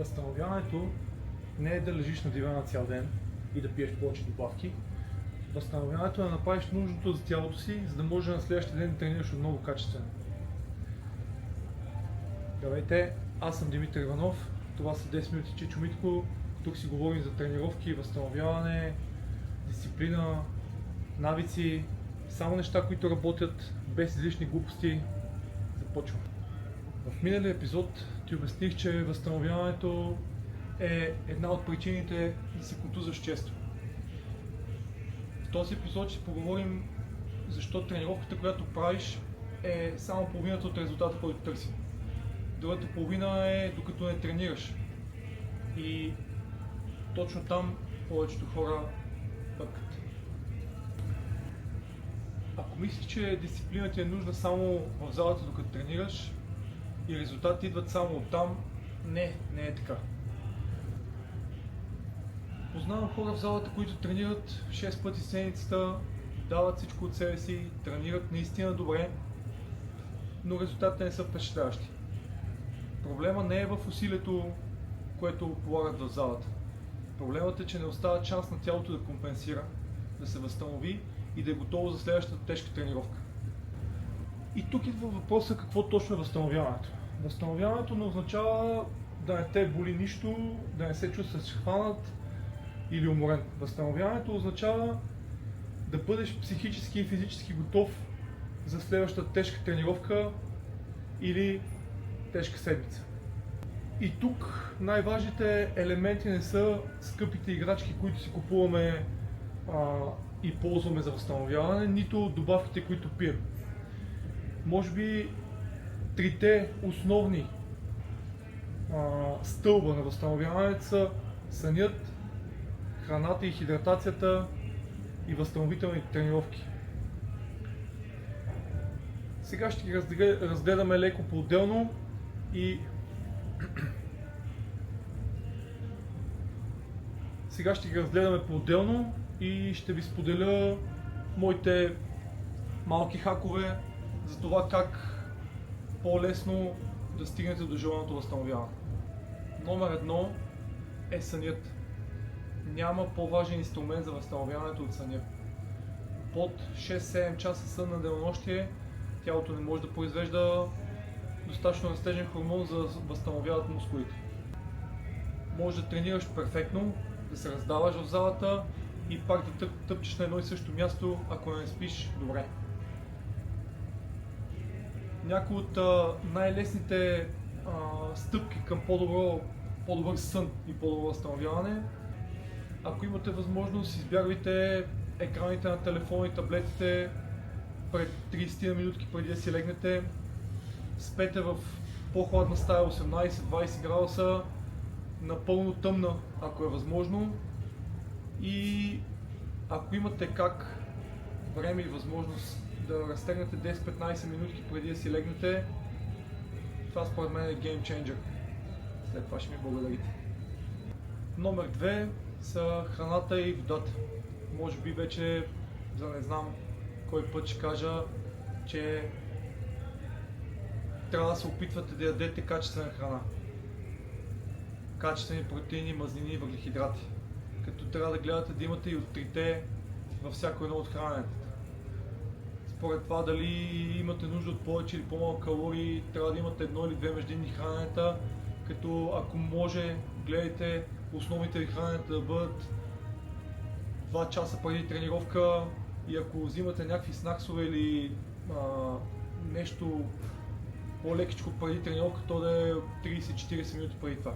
Възстановяването не е да лежиш на дивана цял ден и да пиеш повече добавки. Възстановяването е да направиш нужното за тялото си, за да може на следващия ден да тренираш отново качествено. Здравейте, аз съм Димитър Иванов, това са 10 минути Чичо Митко. Тук си говорим за тренировки, възстановяване, дисциплина, навици, само неща, които работят без излишни глупости. Започвам. В миналия епизод ти обясних, че възстановяването е една от причините да се контузваш често. В този епизод ще поговорим защо тренировката, която правиш, е само половината от резултата, който търсим. Другата половина е докато не тренираш. И точно там повечето хора пъкат. Ако мислиш, че дисциплината ти е нужна само в залата докато тренираш и резултатите идват само оттам, не е така. Познавам хора в залата, които тренират 6 пъти седмицата, дават всичко от себе си, тренират наистина добре, но резултатите не са впечатляващи. Проблема не е в усилието, което полагат в залата. Проблемът е, че не остава шанс на тялото да компенсира, да се възстанови и да е готово за следващата тежка тренировка. И тук идва въпроса какво точно е възстановяването. Възстановяването не означава да не те боли нищо, да не се чувстваш хванат или уморен. Възстановяването означава да бъдеш психически и физически готов за следващата тежка тренировка или тежка седмица. И тук най-важните елементи не са скъпите играчки, които си купуваме и ползваме за възстановяване, нито добавките, които пием. Може би трите основни стълба на възстановяването са сънят, храната и хидратацията и възстановителните тренировки. Сега ще ги разгледаме леко по-отделно и ще ви споделя моите малки хакове за това как по-лесно да стигнете до желаното възстановяване. Номер 1 е сънят. Няма по-важен инструмент за възстановяването от съня. Под 6-7 часа сън на денонощие тялото не може да произвежда достатъчно растежен хормон, за да възстановяват мускулите. Може да тренираш перфектно, да се раздаваш в залата и пак да тъпчеш на едно и също място, ако не спиш добре. Някои от най-лесните стъпки към по-добър сън и по-добро възстановяване. Ако имате възможност, избягвайте екраните на телефона и таблетите пред 30 на минутки преди да си легнете. Спете в по-хладна стая, 18-20 градуса, напълно тъмна, ако е възможно. И ако имате време и възможност да разтегнете 10-15 минутки преди да си легнете, това според мен е game changer. След това ще ми благодарите. Номер 2 са храната и водата. Може би вече, за не знам кой път ще кажа, че трябва да се опитвате да ядете качествена храна. Качествени протеини, мазнини и въглехидрати. Като трябва да гледате да имате и от трите във всяко едно от храненето. Според това дали имате нужда от повече или по-малко калории, трябва да имате едно или две междинни храненета, като ако може, гледайте основните ви храненета да бъдат 2 часа преди тренировка и ако взимате някакви снаксове или нещо по-лекичко преди тренировка, то да е 30-40 минути преди това.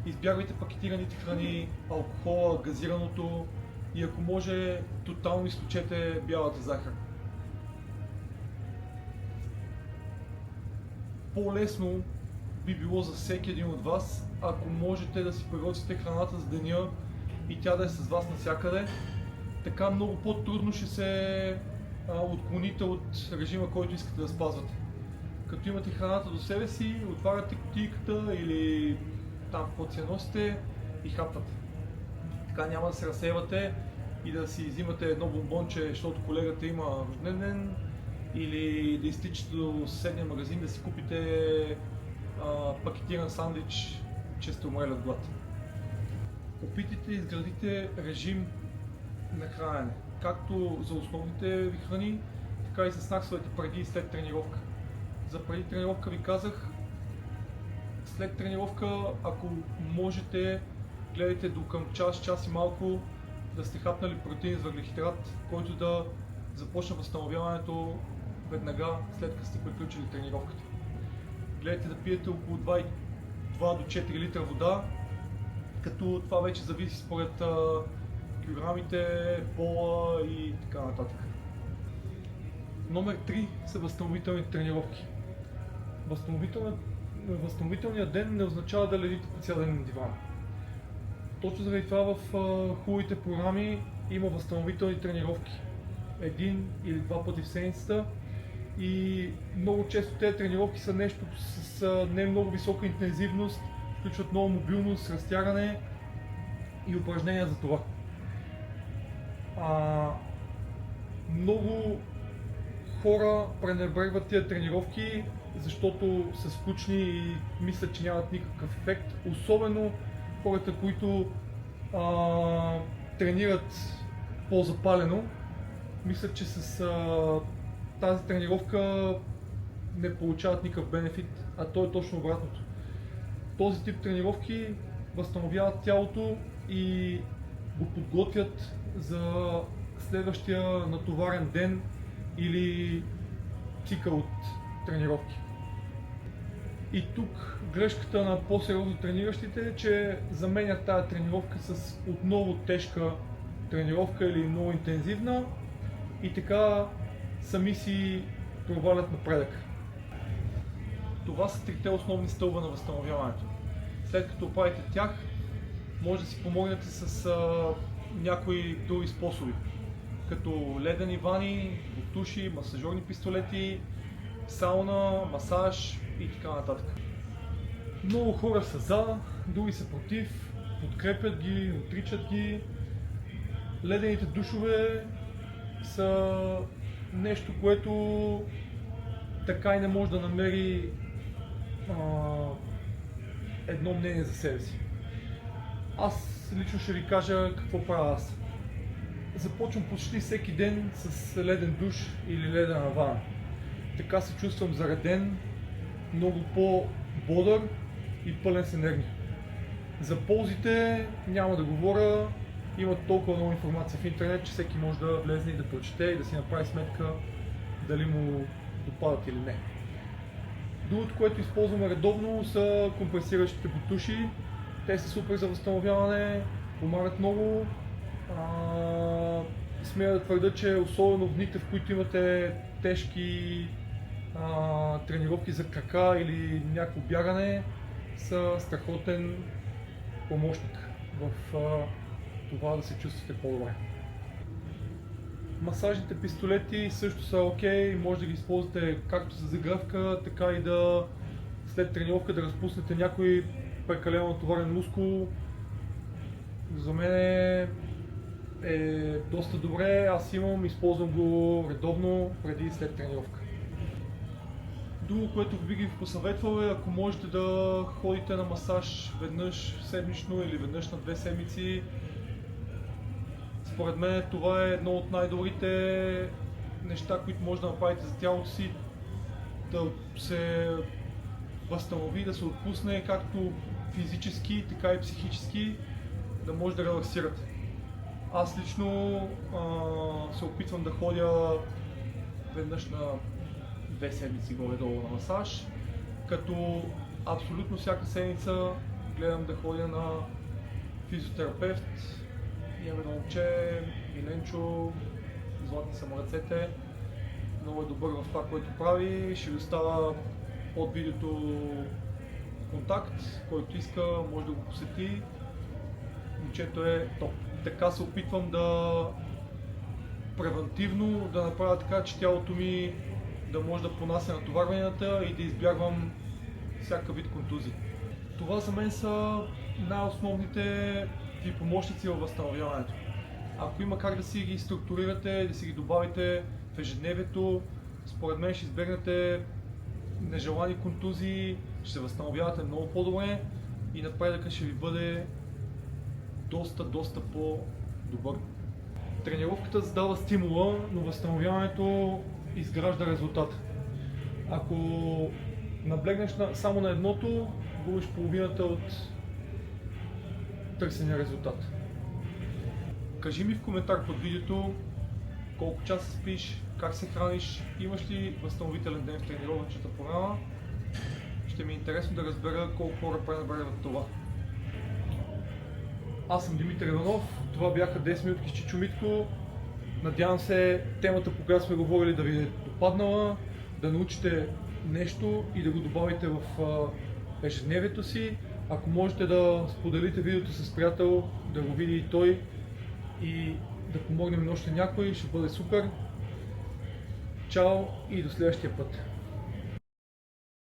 Избягвайте пакетираните храни, алкохола, газираното и ако може, тотално изключете бялата захар. По-лесно би било за всеки един от вас, ако можете да си приготвите храната за деня и тя да е с вас навсякъде. Така много по-трудно ще се отклоните от режима, който искате да спазвате. Като имате храната до себе си, отваряте кутийката или там каквото си я носите и хапвате. Така няма да се разсейвате и да си взимате едно бомбонче, защото колегата има рожден ден, или да изтичате до съседния магазин да си купите пакетиран сандвич, че сте умрели от глад. Опитайте да изградите режим на хранене, както за основните ви храни, така и за снаксовете преди и след тренировка. За преди тренировка ви казах, след тренировка, ако можете, гледайте до към час и малко да сте хапнали протеин с въглехидрат, който да започне възстановяването веднага след като сте приключили тренировката. Гледайте да пиете около 2 до 4 литра вода, като това вече зависи според килограмите, пола и така нататък. Номер 3 са възстановителните тренировки. Възстановителният ден не означава да лежите по цял ден на дивана. Точно заради това в хубавите програми има възстановителни тренировки. 1 или 2 пъти в седмицата и много често тези тренировки са нещо с не много висока интензивност, включват много мобилност, разтягане и упражнения за това. Много хора пренебрегват тези тренировки, защото са скучни и мислят, че нямат никакъв ефект. Особено хората, които тренират по-запалено, мислят, че с тази тренировка не получават никакъв бенефит, а то е точно обратното. Този тип тренировки възстановяват тялото и го подготвят за следващия натоварен ден или цикъл от тренировки. И тук грешката на по-сериозно трениращите е, че заменят тази тренировка с отново тежка тренировка или много интензивна и така сами си провалят напредък. Това са трите основни стълба на възстановяването. След като правите тях, може да си помогнете с някои други способи, като ледени вани, бутуши, масажорни пистолети, сауна, масаж и така нататък. Много хора са за, други са против, подкрепят ги, отричат ги. Ледените душове са нещо, което така и не може да намери едно мнение за себе си. Аз лично ще ви кажа какво правя аз. Започвам почти всеки ден с леден душ или ледена вана. Така се чувствам зареден, много по-бодър и пълен с енергия. За ползите няма да говоря, има толкова много информация в интернет, че всеки може да влезе и да прочете и да си направи сметка дали му допадат или не. Другото, което използваме редовно, са компресиращите бутуши. Те са супер за възстановяване, помагат много. Смея да твърда, че особено в дните, в които имате тежки тренировки за крака или някакво бягане, са страхотен помощник в това да се чувствате по-добре. Масажните пистолети също са окей, може да ги използвате както за загръвка, така и да след тренировка да разпуснете някой прекалено натоварен мускул. За мен е доста добре, аз използвам го редовно преди и след тренировка. Друго, което би ги посъветвал е, ако можете да ходите на масаж веднъж седмично или веднъж на 2 седмици. Според мен това е едно от най-добрите неща, които може да направите за тялото си, да се възстанови, да се отпусне както физически, така и психически, да може да релаксирате. Аз лично се опитвам да ходя веднъж на 2 седмици горе-долу на масаж, като абсолютно всяка седмица гледам да ходя на физиотерапевт. Имам едно момче, Миленчо, златни са му ръцете, много е добър в това, което прави. Ще ви оставя под видеото контакт, който иска, може да го посети. Момчето е топ. Така се опитвам да превентивно да направя така, че тялото ми да може да понася натоварванията и да избягвам всяка вид контузии. Това за мен са най-основните ви помощници във възстановяването. Ако има как да си ги структурирате, да си ги добавите в ежедневието, според мен ще избегнете нежелани контузии, ще се възстановявате много по-добре и напредъка ще ви бъде доста по-добър. Тренировката задава стимула, но възстановяването изгражда резултата. Ако наблегнеш само на едното, губиш половината от търсения резултат. Кажи ми в коментар под видеото колко часа спиш, как се храниш, имаш ли възстановителен ден в тренировъчната програма. Ще ми е интересно да разбера колко хора пренебрегват това. Аз съм Димитър Иванов, това бяха 10 минутки с Чичо Митко. Надявам се темата, по която сме говорили, да ви е допаднала, да научите нещо и да го добавите в ежедневието си. Ако можете да споделите видеото с приятел, да го види и той и да помогнем на още някой, ще бъде супер. Чао и до следващия път!